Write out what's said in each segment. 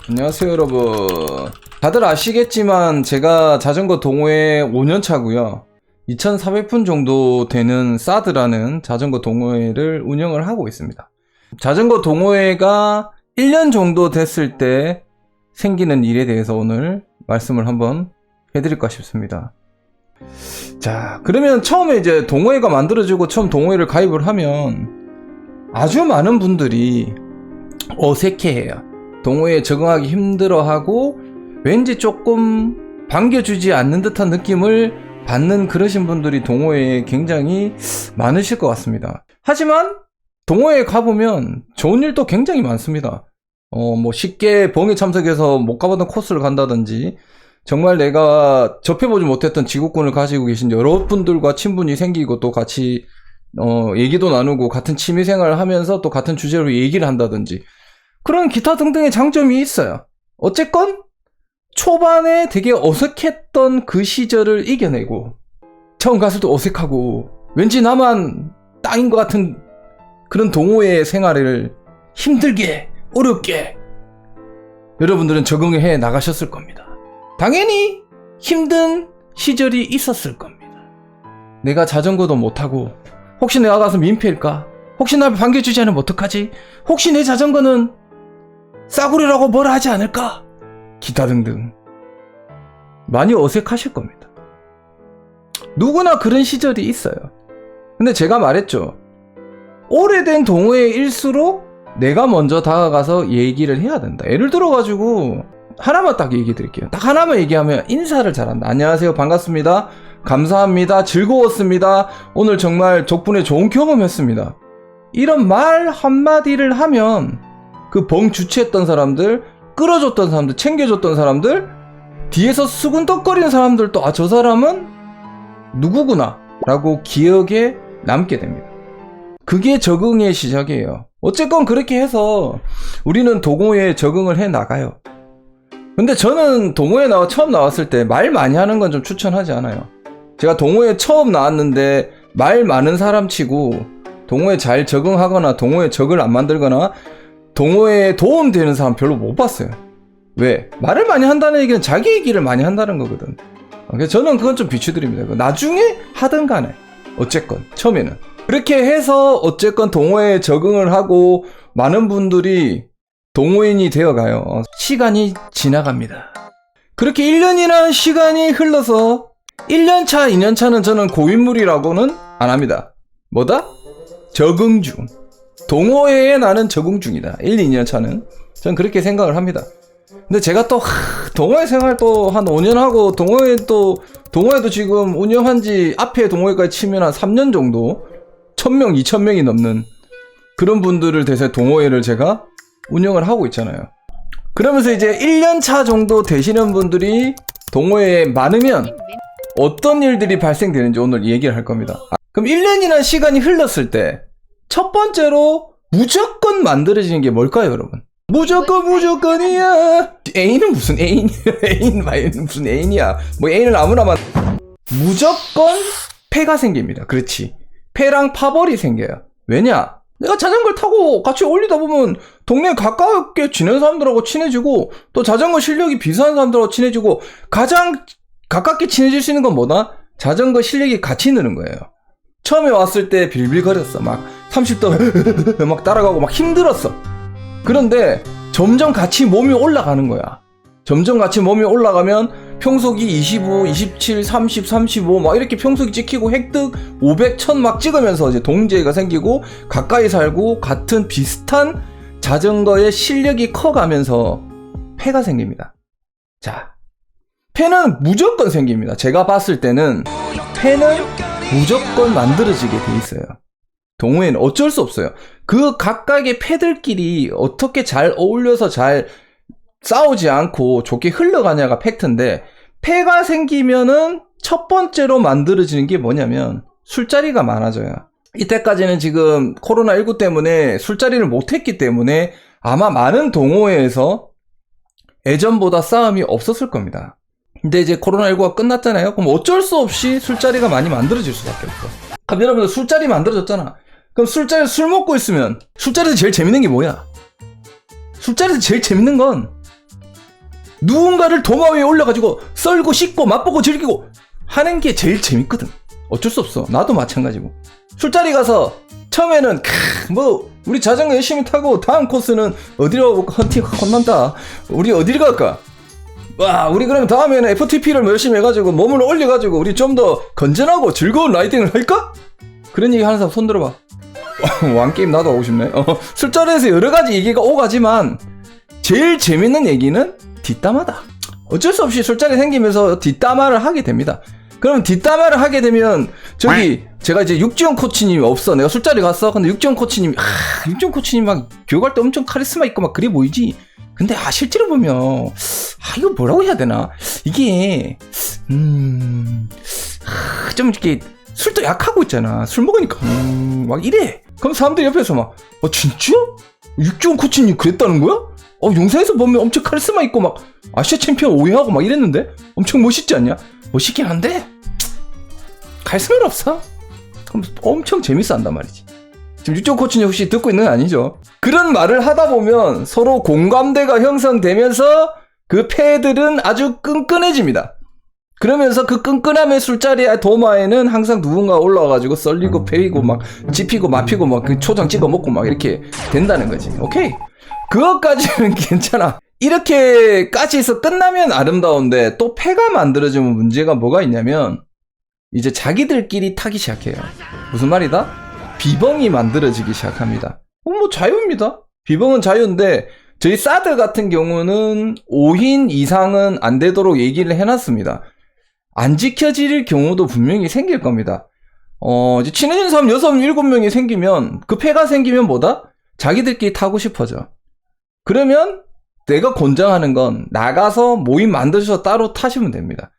안녕하세요 여러분. 다들 아시겠지만 제가 자전거 동호회 5년차고요 2400분 정도 되는 사드라는 자전거 동호회를 운영을 하고 있습니다. 자전거 동호회가 1년 정도 됐을 때 생기는 일에 대해서 오늘 말씀을 한번 해드릴까 싶습니다. 자, 그러면 처음에 이제 동호회가 만들어지고 처음 동호회를 가입을 하면 아주 많은 분들이 어색해해요. 동호회에 적응하기 힘들어하고 왠지 조금 반겨주지 않는 듯한 느낌을 받는 그러신 분들이 동호회에 굉장히 많으실 것 같습니다. 하지만 동호회에 가보면 좋은 일도 굉장히 많습니다. 뭐 쉽게 봉에 참석해서 못 가봤던 코스를 간다든지 정말 내가 접해보지 못했던 지구권을 가지고 계신 여러분들과 친분이 생기고 또 같이 얘기도 나누고 같은 취미생활을 하면서 또 같은 주제로 얘기를 한다든지 그런 기타 등등의 장점이 있어요. 어쨌건 초반에 되게 어색했던 그 시절을 이겨내고 처음 갔을 때 어색하고 왠지 나만 땅인 것 같은 그런 동호회 생활을 힘들게 어렵게 여러분들은 적응을 해 나가셨을 겁니다. 당연히 힘든 시절이 있었을 겁니다. 내가 자전거도 못하고 혹시 내가 가서 민폐일까? 혹시 날 반겨주지 않으면 어떡하지? 혹시 내 자전거는 싸구려라고 뭐라 하지 않을까? 기타 등등 많이 어색하실 겁니다. 누구나 그런 시절이 있어요. 근데 제가 말했죠. 오래된 동호회일수록 내가 먼저 다가가서 얘기를 해야 된다. 예를 들어가지고 하나만 딱 얘기 드릴게요. 딱 하나만 얘기하면 인사를 잘한다. 안녕하세요, 반갑습니다, 감사합니다, 즐거웠습니다, 오늘 정말 덕분에 좋은 경험했습니다. 이런 말 한마디를 하면 그 봉 주최했던 사람들, 끌어줬던 사람들, 챙겨줬던 사람들, 뒤에서 수근덕거리는 사람들도 아, 저 사람은 누구구나 라고 기억에 남게 됩니다. 그게 적응의 시작이에요. 어쨌건 그렇게 해서 우리는 동호회에 적응을 해 나가요. 근데 저는 동호회 처음 나왔을 때 말 많이 하는 건 좀 추천하지 않아요. 제가 동호회 처음 나왔는데 말 많은 사람 치고 동호회 잘 적응하거나 동호회 적을 안 만들거나 동호회에 도움되는 사람 별로 못 봤어요. 왜? 말을 많이 한다는 얘기는 자기 얘기를 많이 한다는 거거든. 그래서 저는 그건 좀 비추드립니다. 나중에 하든 간에 어쨌건 처음에는 그렇게 해서 어쨌건 동호회에 적응을 하고 많은 분들이 동호인이 되어가요. 시간이 지나갑니다. 그렇게 1년이라는 시간이 흘러서 1년차, 2년차는 저는 고인물이라고는 안 합니다. 뭐다? 적응 중. 동호회에 나는 적응 중이다. 1, 2년차는. 전 그렇게 생각을 합니다. 근데 제가 또 동호회 생활 또 한 5년 하고 동호회도 지금 운영한 지 앞에 동호회까지 치면 한 3년 정도 1000명, 2000명이 넘는 그런 분들을 대신 동호회를 제가 운영을 하고 있잖아요. 그러면서 이제 1년차 정도 되시는 분들이 동호회에 많으면 어떤 일들이 발생되는지 오늘 얘기를 할 겁니다. 그럼 1년이라는 시간이 흘렀을 때 첫 번째로 무조건 만들어지는 게 뭘까요, 여러분? 무조건이야. 애인은 무슨 애인이야? 애인 무슨 애인이야? 뭐 애인을 아무나 무조건 폐가 생깁니다. 그렇지. 폐랑 파벌이 생겨요. 왜냐? 내가 자전거를 타고 같이 올리다 보면 동네에 가깝게 지내는 사람들하고 친해지고 또 자전거 실력이 비슷한 사람들하고 친해지고 가장 가깝게 친해질 수 있는 건 뭐다? 자전거 실력이 같이 느는 거예요. 처음에 왔을 때 빌빌거렸어. 막 30도 막 따라가고 막 힘들었어. 그런데 점점 같이 몸이 올라가는 거야. 점점 같이 몸이 올라가면 평속이 25, 27, 30, 35 막 이렇게 평속이 찍히고 획득 500, 1000 막 찍으면서 이제 동지애가 생기고 가까이 살고 같은 비슷한 자전거의 실력이 커가면서 폐가 생깁니다. 자, 폐는 무조건 생깁니다. 제가 봤을 때는 폐는 무조건 만들어지게 돼 있어요. 동호회는 어쩔 수 없어요. 그 각각의 폐들끼리 어떻게 잘 어울려서 잘 싸우지 않고 좋게 흘러가냐가 팩트인데 폐가 생기면은 첫 번째로 만들어지는 게 뭐냐면 술자리가 많아져요. 이때까지는 지금 코로나19 때문에 술자리를 못했기 때문에 아마 많은 동호회에서 예전보다 싸움이 없었을 겁니다. 근데 이제 코로나19가 끝났잖아요. 그럼 어쩔 수 없이 술자리가 많이 만들어질 수밖에 없어. 그럼 여러분들 술자리 만들어졌잖아. 그럼 술자리 술 먹고 있으면 술자리에서 제일 재밌는 게 뭐야? 술자리에서 제일 재밌는 건 누군가를 도마 위에 올려가지고 썰고 씻고 맛보고 즐기고 하는 게 제일 재밌거든. 어쩔 수 없어. 나도 마찬가지고. 술자리 가서 처음에는 뭐 우리 자전거 열심히 타고 다음 코스는 어디로 헌팅 혼난다. 우리 어디를 갈까? 와, 우리 그러면 다음에는 FTP를 열심히 해가지고 몸을 올려가지고 우리 좀 더 건전하고 즐거운 라이딩을 할까? 그런 얘기 하는 사람 손 들어봐. 왕게임 나도 하고 싶네. 술자리에서 여러 가지 얘기가 오가지만 제일 재밌는 얘기는 뒷담화다. 어쩔 수 없이 술자리 생기면서 뒷담화를 하게 됩니다. 그럼 뒷담화를 하게 되면 저기 제가 이제 육지영 코치님이 없어. 내가 술자리 갔어. 근데 육지영 코치님이 육지영 코치님 막 교육할 때 엄청 카리스마 있고 막 그래 보이지. 근데 실제로 보면 이거 뭐라고 해야 되나? 이게 좀 이렇게 술도 약하고 있잖아. 술 먹으니까 막 이래. 그럼 사람들이 옆에서 막 진짜? 육지영 코치님 그랬다는 거야? 영상에서 보면 엄청 카리스마 있고 막 아시아 챔피언 5위 하고 막 이랬는데 엄청 멋있지 않냐? 멋있긴 한데 카리스마는 없어. 그럼 엄청 재밌어 한단 말이지. 지금 육지영 코치님 혹시 듣고 있는 거 아니죠? 그런 말을 하다 보면 서로 공감대가 형성되면서 그 패들은 아주 끈끈해집니다. 그러면서 그 끈끈함의 술자리에 도마에는 항상 누군가 올라와가지고 썰리고 패이고 막 찝히고 마피고 막 그 초장 찍어 먹고 막 이렇게 된다는 거지. 오케이? 그것까지는 괜찮아. 이렇게까지 해서 끝나면 아름다운데 또 패가 만들어지면 문제가 뭐가 있냐면 이제 자기들끼리 타기 시작해요. 무슨 말이다? 비벙이 만들어지기 시작합니다. 뭐 자유입니다. 비벙은 자유인데 저희 사드 같은 경우는 5인 이상은 안 되도록 얘기를 해놨습니다. 안 지켜질 경우도 분명히 생길 겁니다. 이제 친해진 사람 6, 7명이 생기면 그 패가 생기면 뭐다? 자기들끼리 타고 싶어져. 그러면 내가 권장하는 건 나가서 모임 만드셔서 따로 타시면 됩니다.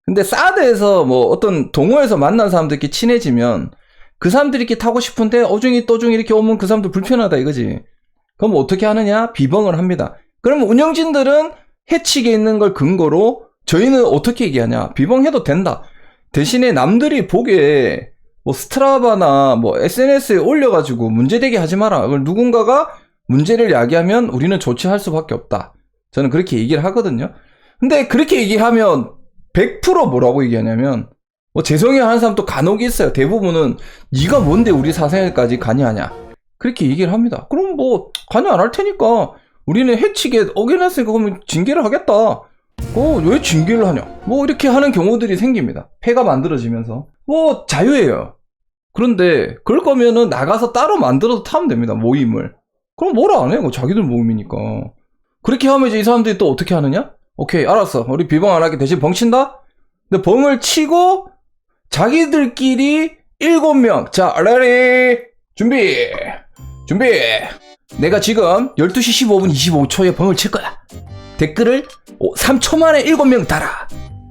근데 사드에서 뭐 어떤 동호회에서 만난 사람들끼리 친해지면 그 사람들이 이렇게 타고 싶은데 어중이 떠중이 이렇게 오면 그 사람들 불편하다 이거지. 그럼 어떻게 하느냐? 비벙을 합니다. 그러면 운영진들은 해치게 있는 걸 근거로 저희는 어떻게 얘기하냐? 비벙해도 된다. 대신에 남들이 보기에 뭐 스트라바나 뭐 SNS에 올려가지고 문제되게 하지 마라. 그걸 누군가가 문제를 야기하면 우리는 조치할 수밖에 없다. 저는 그렇게 얘기를 하거든요. 근데 그렇게 얘기하면 100% 뭐라고 얘기하냐면 뭐 죄송해요 하는 사람 또 간혹 있어요. 대부분은 네가 뭔데 우리 사생활까지 관여하냐. 그렇게 얘기를 합니다. 그럼 뭐 관여 안 할 테니까 우리는 해치게 어겨냈으니까 그러면 징계를 하겠다. 왜 징계를 하냐. 뭐 이렇게 하는 경우들이 생깁니다. 폐가 만들어지면서. 뭐 자유예요. 그런데 그럴 거면은 나가서 따로 만들어서 타면 됩니다. 모임을. 그럼 뭐라 안 해? 자기들 모임이니까. 그렇게 하면 이제 이 사람들이 또 어떻게 하느냐? 오케이, 알았어. 우리 비벙 안 할게. 대신 벙 친다? 근데 벙을 치고 자기들끼리 7명. 자, 레디. 준비. 내가 지금 12시 15분 25초에 벙을 칠 거야. 댓글을 3초 만에 7명 달아.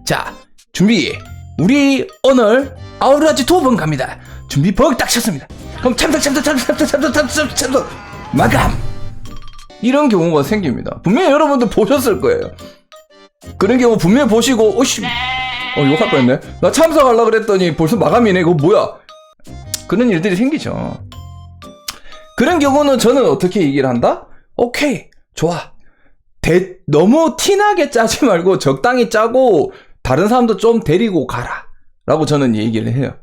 자, 준비. 우리 오늘 아우라지 2번 갑니다. 준비 벙 딱 쳤습니다. 그럼 참석. 마감! 이런 경우가 생깁니다. 분명히 여러분들 보셨을 거예요. 그런 경우 분명히 보시고 욕할 뻔했네. 나 참석하려고 그랬더니 벌써 마감이네. 이거 뭐야? 그런 일들이 생기죠. 그런 경우는 저는 어떻게 얘기를 한다? 오케이, 좋아. 너무 티나게 짜지 말고 적당히 짜고 다른 사람도 좀 데리고 가라 라고 저는 얘기를 해요.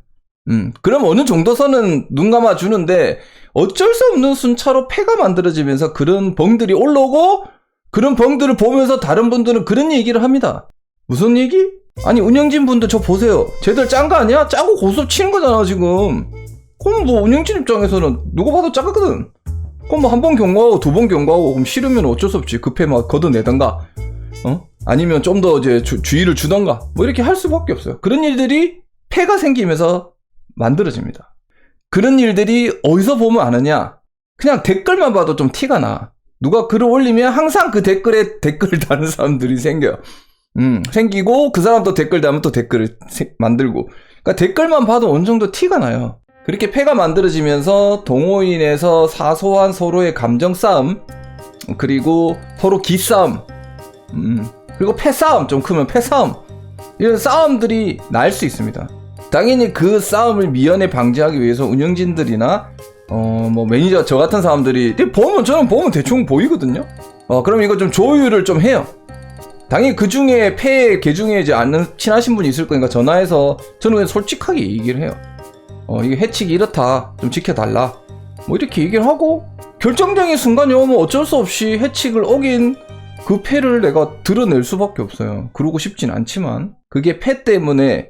그럼 어느 정도 선은 눈 감아주는데 어쩔 수 없는 순차로 패가 만들어지면서 그런 벙들이 올라오고 그런 벙들을 보면서 다른 분들은 그런 얘기를 합니다. 무슨 얘기? 아니 운영진 분들 저 보세요. 쟤들 짠 거 아니야? 짜고 고스톱 치는 거잖아 지금. 그럼 뭐 운영진 입장에서는 누가 봐도 작거든. 그럼 뭐 한 번 경고하고 2번 경고하고 그럼 싫으면 어쩔 수 없지. 급해 막 걷어내던가 아니면 좀 더 이제 주의를 주던가 뭐 이렇게 할 수밖에 없어요. 그런 일들이 패가 생기면서 만들어집니다. 그런 일들이 어디서 보면 아느냐? 그냥 댓글만 봐도 좀 티가 나. 누가 글을 올리면 항상 그 댓글에 댓글을 다는 사람들이 생겨요. 생기고 그 사람도 댓글 달면 또 댓글을 만들고. 그러니까 댓글만 봐도 어느 정도 티가 나요. 그렇게 패가 만들어지면서 동호인에서 사소한 서로의 감정 싸움, 그리고 서로 기싸움, 그리고 패싸움, 좀 크면 패싸움, 이런 싸움들이 날 수 있습니다. 당연히 그 싸움을 미연에 방지하기 위해서 운영진들이나 뭐 매니저 저 같은 사람들이 저는 보면 대충 보이거든요. 그럼 이거 좀 조율을 좀 해요. 당연히 그 중에 개 중에 이제 아는 친하신 분이 있을 거니까 전화해서 저는 그냥 솔직하게 얘기를 해요. 이게 해치기 이렇다. 좀 지켜달라. 뭐 이렇게 얘기를 하고 결정적인 순간이 오면 어쩔 수 없이 해칙을 어긴 그 패를 내가 드러낼 수밖에 없어요. 그러고 싶진 않지만 그게 패 때문에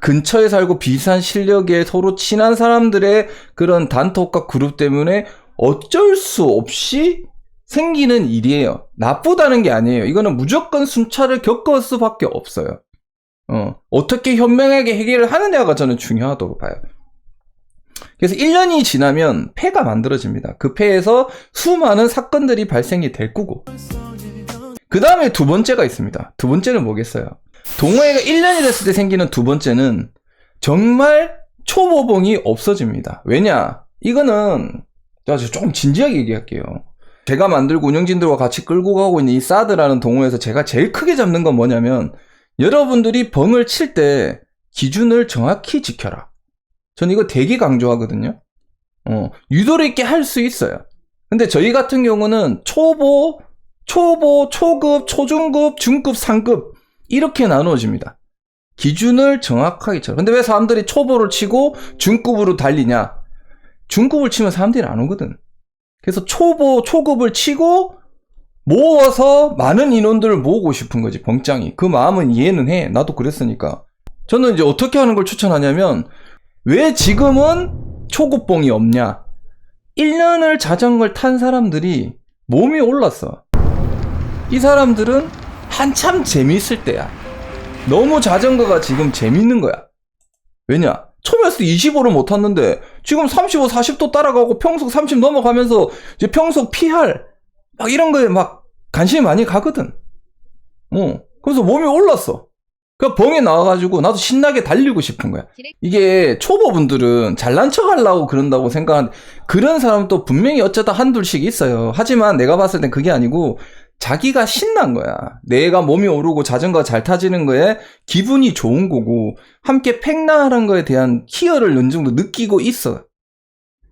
근처에 살고 비슷한 실력에 서로 친한 사람들의 그런 단톡과 그룹 때문에 어쩔 수 없이 생기는 일이에요. 나쁘다는 게 아니에요. 이거는 무조건 순찰을 겪을 수밖에 없어요. 어떻게 현명하게 해결을 하느냐가 저는 중요하다고 봐요. 그래서 1년이 지나면 폐가 만들어집니다. 그 폐에서 수많은 사건들이 발생이 될 거고. 그 다음에 두 번째가 있습니다. 두 번째는 뭐겠어요? 동호회가 1년이 됐을 때 생기는 두 번째는 정말 초보봉이 없어집니다. 왜냐? 이거는 제가 조금 진지하게 얘기할게요. 제가 만들고 운영진들과 같이 끌고 가고 있는 이 사드라는 동호회에서 제가 제일 크게 잡는 건 뭐냐면 여러분들이 벙을 칠 때 기준을 정확히 지켜라. 저는 이거 되게 강조하거든요. 유도리 있게 할 수 있어요. 근데 저희 같은 경우는 초보, 초급, 초중급, 중급, 상급 이렇게 나누어집니다. 기준을 정확하게 쳐라. 근데 왜 사람들이 초보를 치고 중급으로 달리냐? 중급을 치면 사람들이 안 오거든. 그래서 초급을 치고 모아서 많은 인원들을 모으고 싶은 거지, 벙짱이. 그 마음은 이해는 해. 나도 그랬으니까. 저는 이제 어떻게 하는 걸 추천하냐면, 왜 지금은 초급봉이 없냐? 1년을 자전거를 탄 사람들이 몸이 올랐어. 이 사람들은 한참 재미있을 때야. 너무 자전거가 지금 재밌는 거야. 왜냐? 처음에서 25를 못 탔는데 지금 35, 40도 따라가고 평속 30 넘어가면서 이제 평속 PR 막 이런 거에 막 관심이 많이 가거든. 그래서 몸이 올랐어. 그 벙에 나와가지고 나도 신나게 달리고 싶은 거야. 이게 초보분들은 잘난 척 하려고 그런다고 생각하는데 그런 사람도 분명히 어쩌다 한둘씩 있어요. 하지만 내가 봤을 땐 그게 아니고 자기가 신난 거야. 내가 몸이 오르고 자전거가 잘 타지는 거에 기분이 좋은 거고 함께 팽랑하는 거에 대한 희열을 어느 정도 느끼고 있어.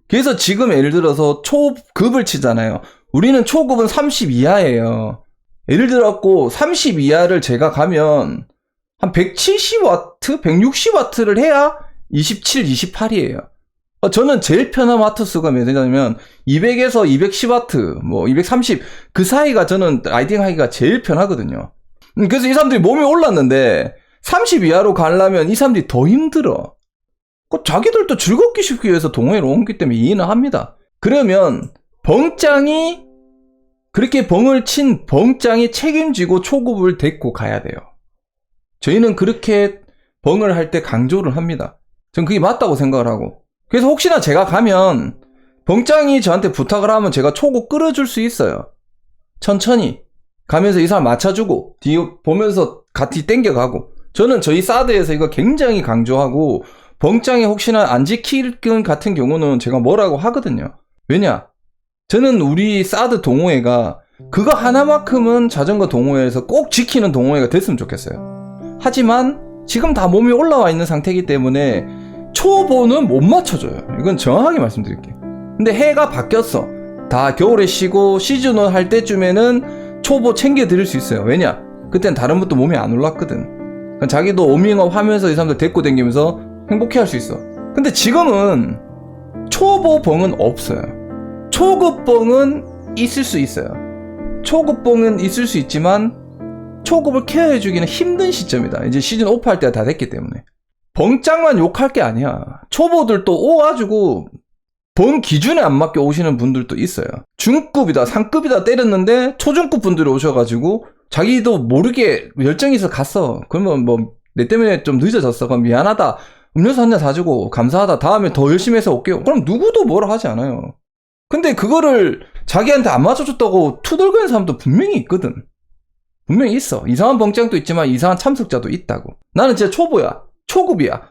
그래서 지금 예를 들어서 초급을 치잖아요. 우리는 초급은 30 이하예요. 예를 들었고 30 이하를 제가 가면 한 170W, 160W를 해야 27, 28이에요. 저는 제일 편한 와트수가 몇 되냐면 200에서 210W, 뭐 230, 그 사이가 저는 라이딩 하기가 제일 편하거든요. 그래서 이 사람들이 몸이 올랐는데 30 이하로 가려면 이 사람들이 더 힘들어. 자기들도 즐겁기 쉽기 위해서 동호회로 옮기 때문에 이해는 합니다. 그러면 벙짱이 그렇게 벙을 친 벙짱이 책임지고 초급을 데리고 가야 돼요. 저희는 그렇게 벙을 할 때 강조를 합니다. 전 그게 맞다고 생각을 하고. 그래서 혹시나 제가 가면 벙짱이 저한테 부탁을 하면 제가 초급 끌어줄 수 있어요. 천천히 가면서 이 사람 맞춰주고 뒤 보면서 같이 땡겨가고. 저는 저희 사드에서 이거 굉장히 강조하고 벙짱이 혹시나 안 지킬 건 같은 경우는 제가 뭐라고 하거든요. 왜냐? 저는 우리 사드 동호회가 그거 하나만큼은 자전거 동호회에서 꼭 지키는 동호회가 됐으면 좋겠어요. 하지만 지금 다 몸이 올라와 있는 상태이기 때문에 초보는 못 맞춰줘요. 이건 정확하게 말씀드릴게요. 근데 해가 바뀌었어. 다 겨울에 쉬고 시즌1 할 때쯤에는 초보 챙겨드릴 수 있어요. 왜냐? 그땐 다른 분도 몸이 안 올랐거든. 자기도 워밍업 하면서 이 사람들 데리고 다니면서 행복해 할 수 있어. 근데 지금은 초보 벙은 없어요. 초급 벙은 있을 수 있어요. 초급 벙은 있을 수 있지만 초급을 케어해주기는 힘든 시점이다. 이제 시즌 오프할 때가 다 됐기 때문에. 벙짱만 욕할 게 아니야. 초보들도 오가지고 벙 기준에 안 맞게 오시는 분들도 있어요. 중급이다, 상급이다 때렸는데 초중급 분들이 오셔가지고 자기도 모르게 열정이 있어 갔어. 그러면 뭐 내 때문에 좀 늦어졌어. 그럼 미안하다. 음료수 한 잔 사주고 감사하다. 다음에 더 열심히 해서 올게요. 그럼 누구도 뭐라 하지 않아요. 근데 그거를 자기한테 안 맞춰줬다고 투덜거리는 사람도 분명히 있거든. 분명히 있어. 이상한 벙짱도 있지만 이상한 참석자도 있다고. 나는 진짜 초보야. 초급이야.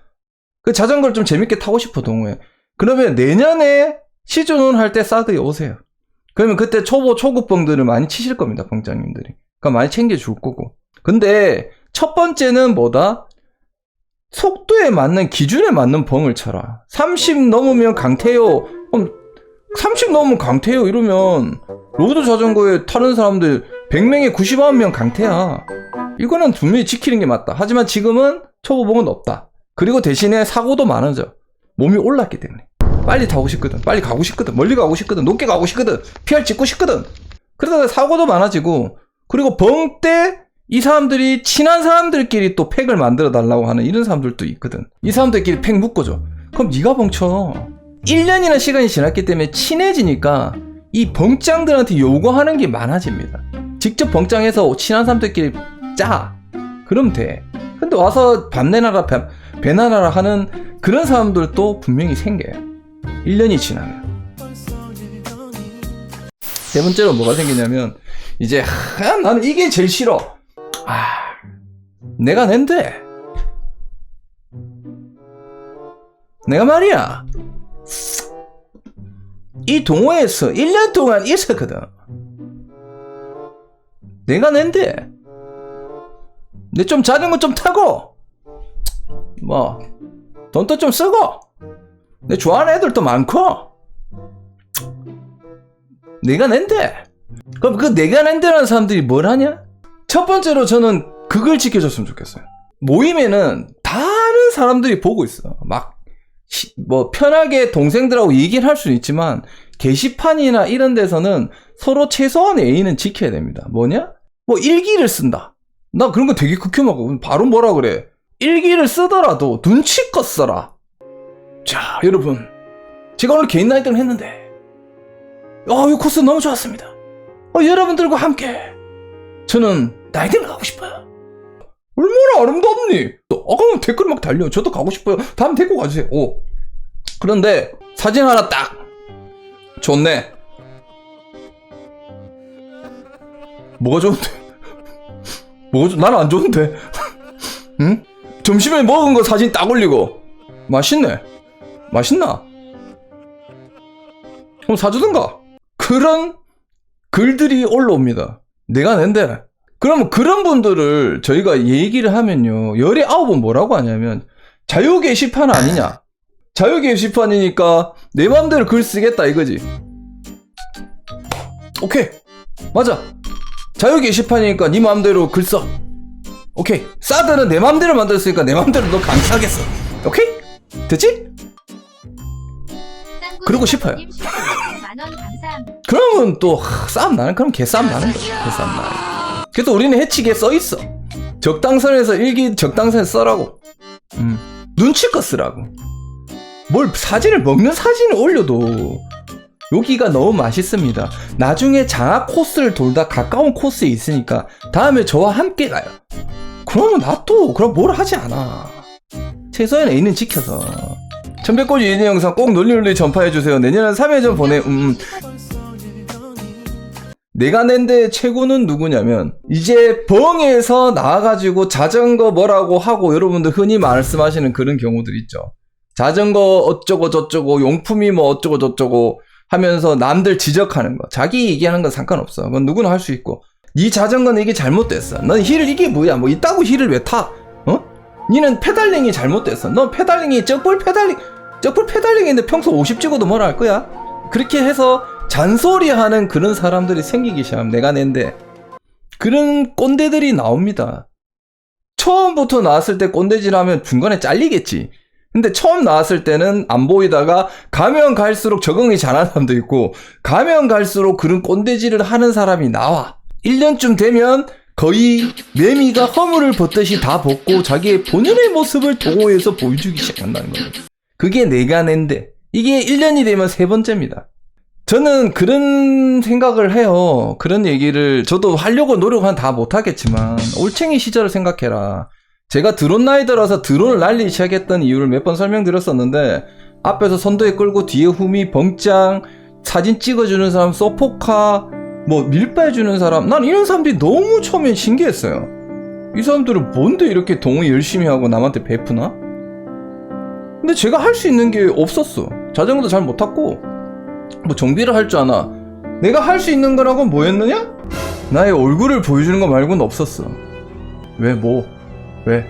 그 자전거를 좀 재밌게 타고 싶어, 동호회. 그러면 내년에 시즌1 할 때 사드에 오세요. 그러면 그때 초급 벙들을 많이 치실 겁니다, 벙짱님들이. 그러니까 많이 챙겨줄 거고. 근데 첫 번째는 뭐다? 속도에 맞는, 기준에 맞는 벙을 쳐라. 30 넘으면 강태요. 30 넘으면 강태요 이러면 로드 자전거에 타는 사람들 100명에 99명 강태야. 이거는 분명히 지키는 게 맞다. 하지만 지금은 초보복은 없다. 그리고 대신에 사고도 많아져. 몸이 올랐기 때문에. 빨리 타고 싶거든. 빨리 가고 싶거든. 멀리 가고 싶거든. 높게 가고 싶거든. PR 찍고 싶거든. 그러다가 사고도 많아지고, 그리고 벙 때 이 사람들이 친한 사람들끼리 또 팩을 만들어 달라고 하는 이런 사람들도 있거든. 이 사람들끼리 팩 묶어줘. 그럼 네가 벙쳐. 1년이나 시간이 지났기 때문에 친해지니까 이 벙짱들한테 요구하는 게 많아집니다. 직접 벙짱해서 친한 사람들끼리 짜. 그럼 돼. 근데 와서 밥 내놔라 배 나눠라 하는 그런 사람들도 분명히 생겨요. 1년이 지나면. 세 번째로 뭐가 생기냐면 이제 나는 이게 제일 싫어. 내가 낸데 내가 말이야 이 동호회에서 1년 동안 있었거든. 내가 낸데 내 좀 자전거 좀 타고 뭐 돈도 좀 쓰고 내 좋아하는 애들도 많고 내가 낸데. 그럼 그 내가 낸데라는 사람들이 뭘 하냐? 첫 번째로 저는 그걸 지켜줬으면 좋겠어요. 모임에는 다른 사람들이 보고 있어. 막 뭐 편하게 동생들하고 얘기를 할 수는 있지만 게시판이나 이런 데서는 서로 최소한의 예의는 지켜야 됩니다. 뭐냐? 뭐 일기를 쓴다. 나 그런 거 되게 극혐하고 바로 뭐라 그래. 일기를 쓰더라도 눈치껏 써라. 자, 여러분, 제가 오늘 개인 나이트를 했는데 이 코스 너무 좋았습니다. 여러분들과 함께 저는 나이트를 가고 싶어요. 얼마나 아름답니? 그럼 댓글 막 달려. 저도 가고 싶어요. 다음 데리고 가주세요. 그런데 사진 하나 딱 좋네. 뭐가 좋은데? 나는 안 좋은데. 응? 점심에 먹은 거 사진 딱 올리고 맛있네. 맛있나? 그럼 사주든가. 그런 글들이 올라옵니다. 내가 낸데. 그러면 그런 분들을 저희가 얘기를 하면요, 열에 9은 뭐라고 하냐면 자유 게시판 아니냐. 자유 게시판이니까 내 맘대로 글 쓰겠다 이거지. 오케이, 맞아. 자유 게시판이니까 네 맘대로 글 써. 오케이. 사드는 내 맘대로 만들었으니까 내 맘대로 너 강타하겠어. 오케이? 됐지? 그러고 싶어요. 그러면 또 싸움 나는. 그럼 개싸움 나는 거야. 개싸움 나는. 그래서 우리는 해치기에 써있어. 적당선에서 일기 적당선에 써라고. 눈치껏 쓰라고. 뭘 사진을 먹는 사진을 올려도 여기가 너무 맛있습니다. 나중에 장학 코스를 돌다 가까운 코스에 있으니까 다음에 저와 함께 가요. 그러면 놔둬. 그럼 뭘 하지 않아. 최소한의 A는 지켜서. 천백골 예능 영상 꼭 널리 전파해주세요. 내년에 3회전 보내. 내가 낸데 최고는 누구냐면 이제 벙에서 나와가지고 자전거 뭐라고 하고 여러분들 흔히 말씀하시는 그런 경우들 있죠. 자전거 어쩌고 저쩌고 용품이 뭐 어쩌고 저쩌고 하면서 남들 지적하는 거. 자기 얘기하는 건 상관없어. 그건 누구나 할 수 있고. 네 자전거는 이게 잘못됐어. 넌 힐을 이게 뭐야. 뭐 이따구 힐을 왜 타? 니는 페달링이 잘못됐어. 넌 페달링이 쩍불 페달링인데 평소 50 찍어도 뭐라 할 거야? 그렇게 해서 잔소리하는 그런 사람들이 생기기 시작하면 내가 낸데 그런 꼰대들이 나옵니다. 처음부터 나왔을 때 꼰대질하면 중간에 잘리겠지. 근데 처음 나왔을 때는 안 보이다가 가면 갈수록 적응이 잘하는 사람도 있고 가면 갈수록 그런 꼰대질을 하는 사람이 나와. 1년쯤 되면 거의 매미가 허물을 벗듯이 다 벗고 자기의 본연의 모습을 동호회에서 보여주기 시작한다는 거예요. 그게 내가 낸데 이게 1년이 되면 세 번째입니다. 저는 그런 생각을 해요. 그런 얘기를 저도 하려고 노력은 다 못하겠지만 올챙이 시절을 생각해라. 제가 드론 라이더라서 드론을 날리기 시작했던 이유를 몇 번 설명드렸었는데 앞에서 선도에 끌고 뒤에 후미, 벙짱, 사진 찍어주는 사람, 소포카, 뭐 밀배해주는 사람, 난 이런 사람들이 너무 처음엔 신기했어요. 이 사람들은 뭔데 이렇게 동호회 열심히 하고 남한테 베푸나? 근데 제가 할 수 있는 게 없었어. 자전거도 잘 못 탔고 뭐 정비를 할 줄 아나. 내가 할 수 있는 거라고 뭐였느냐? 나의 얼굴을 보여주는 거 말고는 없었어. 왜 뭐? 왜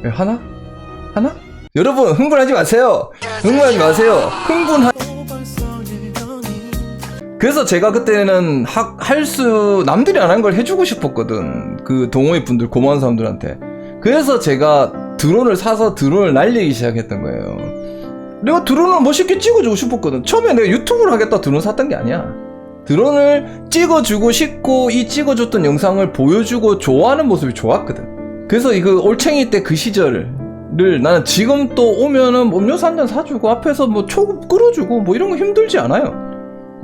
하나? 여러분 흥분하지 마세요. 흥분하지 마세요. 그래서 제가 그때는 남들이 안 한 걸 해주고 싶었거든. 그 동호회 분들, 고마운 사람들한테. 그래서 제가 드론을 사서 드론을 날리기 시작했던 거예요. 내가 드론을 멋있게 찍어주고 싶었거든. 처음에 내가 유튜브를 하겠다 드론 샀던 게 아니야. 드론을 찍어주고 싶고 이 찍어줬던 영상을 보여주고 좋아하는 모습이 좋았거든. 그래서 이거 올챙이 때 그 시절을 나는 지금 또 오면은 음료수 한 잔 사주고 앞에서 뭐 초급 끓여주고 뭐 이런 거 힘들지 않아요.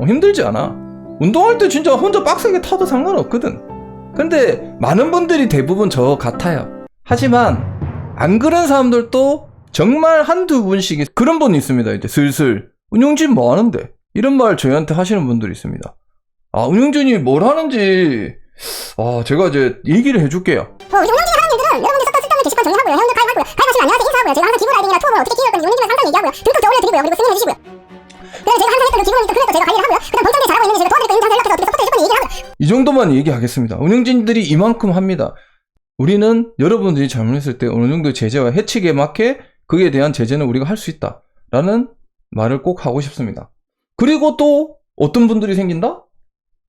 힘들지 않아. 운동할 때 진짜 혼자 빡세게 타도 상관없거든. 근데 많은 분들이 대부분 저 같아요. 하지만 안 그런 사람들도 정말 한두 분씩 그런 분이 있습니다. 이제 슬슬 운영진 뭐 하는데? 이런 말 저희한테 하시는 분들이 있습니다. 아, 운영진이 뭘 하는지 제가 이제 얘기를 해줄게요. 우리 운영진이 하는 일들은 여러분들 썼던 쓸데없는 게시판 정리하고요. 회원들 가입하고요. 가입하시면 안녕하세요 인사하고요. 제가 항상 기부 라이딩이나 투어를 어떻게 키울 건지 운영진에 상담 얘기하고요. 등급 올려드리고요. 그리고 승인해 주시고요. 그래서 제가 항상 했던 그 기부니까 그래도 제가 관리를 하고요. 그 다음 본점들이 잘하고 있는지 제가 도와드릴 거 있는지 연락해서 어떻게 서포트 해줄 건지 얘기를 하고요. 이 정도만 얘기하겠습니다. 운영진들이 이만큼 합니다. 우리는 여러분들이 잘못했을 때 어느 정도 제재와 해치기에 맞게 그에 대한 제재는 우리가 할 수 있다 라는 말을 꼭 하고 싶습니다. 그리고 또 어떤 분들이 생긴다?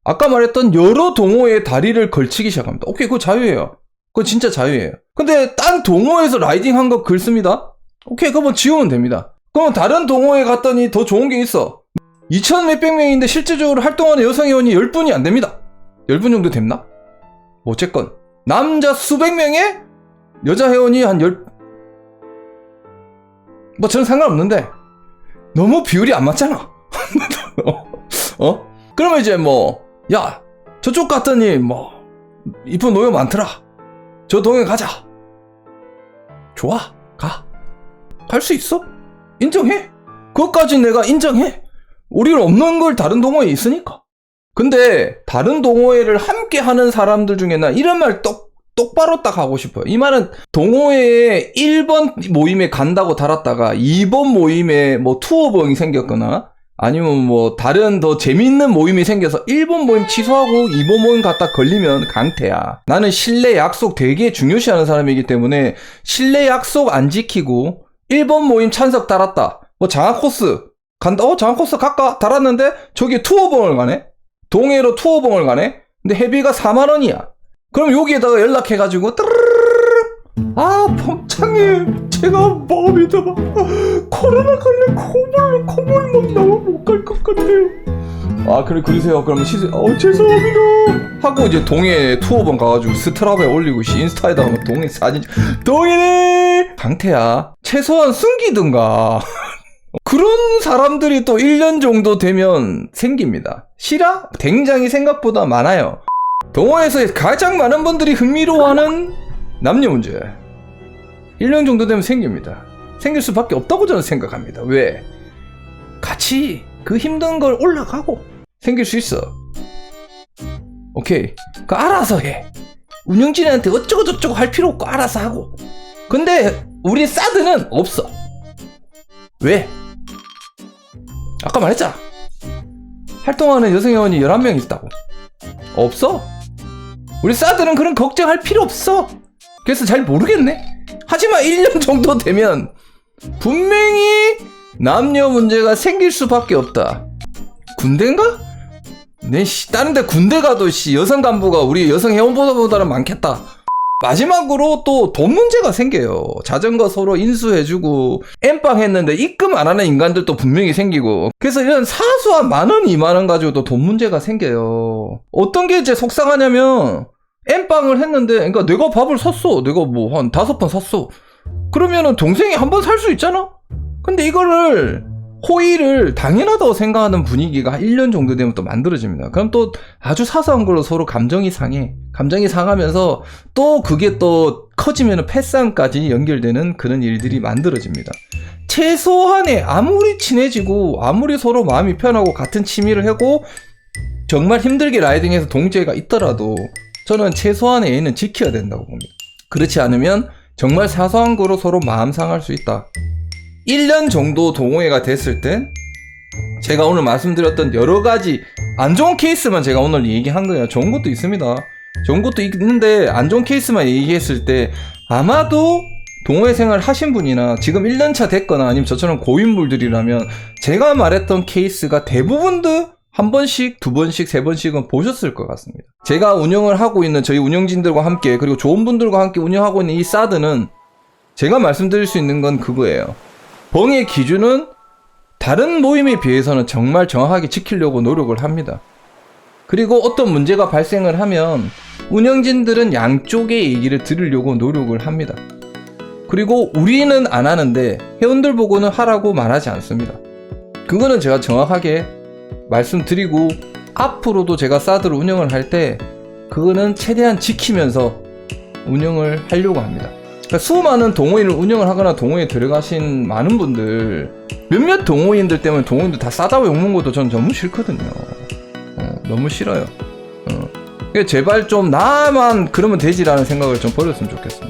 아까 말했던 여러 동호회에 다리를 걸치기 시작합니다. 오케이, 그거 자유예요. 그거 진짜 자유예요. 근데 딴 동호회에서 라이딩 한 거 글 씁니다? 오케이, 그거 지우면 됩니다. 그럼 다른 동호회 갔더니 더 좋은 게 있어. 2,000 몇백 명인데 실질적으로 활동하는 여성 회원이 10분이 안 됩니다. 10분 정도 됐나? 뭐 어쨌건 남자 수백 명에 여자 회원이 한 10... 뭐 저는 상관없는데 너무 비율이 안 맞잖아. 그러면 이제 야 저쪽 갔더니 이쁜 노예 많더라. 저 동호회 가자. 좋아, 갈 수 있어. 인정해. 그것까지 내가 인정해. 우리는 없는 걸 다른 동호회에 있으니까. 근데 다른 동호회를 함께 하는 사람들 중에 나 이런 말 똑바로 딱 하고 싶어요. 이 말은 동호회에 1번 모임에 간다고 달았다가 2번 모임에 투어봉이 생겼거나 아니면 다른 더 재밌는 모임이 생겨서 1번 모임 취소하고 2번 모임 갔다 걸리면 강퇴야. 나는 신뢰 약속 되게 중요시하는 사람이기 때문에 신뢰 약속 안 지키고 1번 모임 찬석 달았다. 장학 코스 간다. 장학 코스 갈까? 달았는데 저기 투어봉을 가네. 동해로 투어봉을 가네. 근데 회비가 4만원이야. 그럼 여기에다가 연락해가지고 범창님 제가 마음이 더 코로나 걸려 콧물 막 나와 못 갈 것 같아요. 그래 그러세요. 그러면 죄송합니다 하고 이제 동해 투어봉 가가지고 스트라바에 올리고 인스타에다가 동해 사진 동해네 강태야. 최소한 숨기든가. 그런 사람들이 또 1년 정도 되면 생깁니다. 실화? 굉장히 생각보다 많아요. 동호회에서 가장 많은 분들이 흥미로워하는 남녀 문제 1년 정도 되면 생깁니다. 생길 수밖에 없다고 저는 생각합니다. 왜? 같이 그 힘든 걸 올라가고 생길 수 있어. 오케이, 알아서 해. 운영진한테 어쩌고저쩌고 할 필요 없고 알아서 하고. 근데 우리 사드는 없어. 왜? 아까 말했잖아. 활동하는 여성 회원이 11명 있다고. 없어. 우리 사드는 그런 걱정할 필요 없어. 그래서 잘 모르겠네. 하지만 1년 정도 되면 분명히 남녀 문제가 생길 수밖에 없다. 군대인가? 다른 데 군대 가도 여성 간부가 우리 여성 회원보다는 많겠다. 마지막으로 또 돈 문제가 생겨요. 자전거 서로 인수해주고 엠빵 했는데 입금 안 하는 인간들도 분명히 생기고. 그래서 이런 사소한 10,000원 20,000원 가지고도 돈 문제가 생겨요. 어떤 게 이제 속상하냐면 엠빵을 했는데 그러니까 내가 밥을 샀어. 내가 한 5번 샀어. 그러면은 동생이 한 번 살 수 있잖아. 근데 이거를 호의를 당연하다고 생각하는 분위기가 1년 정도 되면 또 만들어집니다. 그럼 또 아주 사소한 걸로 서로 감정이 상해. 감정이 상하면서 또 그게 또 커지면 패싸움까지 연결되는 그런 일들이 만들어집니다. 최소한의 아무리 친해지고 아무리 서로 마음이 편하고 같은 취미를 하고 정말 힘들게 라이딩해서 동지애가 있더라도 저는 최소한의 예는 지켜야 된다고 봅니다. 그렇지 않으면 정말 사소한 거로 서로 마음 상할 수 있다. 1년 정도 동호회가 됐을 땐 제가 오늘 말씀드렸던 여러 가지 안 좋은 케이스만 제가 오늘 얘기한 거예요. 좋은 것도 있습니다. 좋은 것도 있는데 안 좋은 케이스만 얘기했을 때 아마도 동호회 생활 하신 분이나 지금 1년차 됐거나 아니면 저처럼 고인물들이라면 제가 말했던 케이스가 대부분도 한 번씩, 두 번씩, 세 번씩은 보셨을 것 같습니다. 제가 운영을 하고 있는 저희 운영진들과 함께 그리고 좋은 분들과 함께 운영하고 있는 이 사드는 제가 말씀드릴 수 있는 건 그거예요. 벙의 기준은 다른 모임에 비해서는 정말 정확하게 지키려고 노력을 합니다. 그리고 어떤 문제가 발생을 하면 운영진들은 양쪽의 얘기를 들으려고 노력을 합니다. 그리고 우리는 안 하는데 회원들 보고는 하라고 말하지 않습니다. 그거는 제가 정확하게 말씀드리고 앞으로도 제가 사드를 운영을 할 때 그거는 최대한 지키면서 운영을 하려고 합니다. 그러니까 수많은 동호인을 운영을 하거나 동호회에 들어가신 많은 분들 몇몇 동호인들 때문에 동호인들 다 싸다고 욕먹는 것도 전 너무 싫거든요. 너무 싫어요. 그러니까 제발 좀 나만 그러면 되지라는 생각을 좀 버렸으면 좋겠습니다.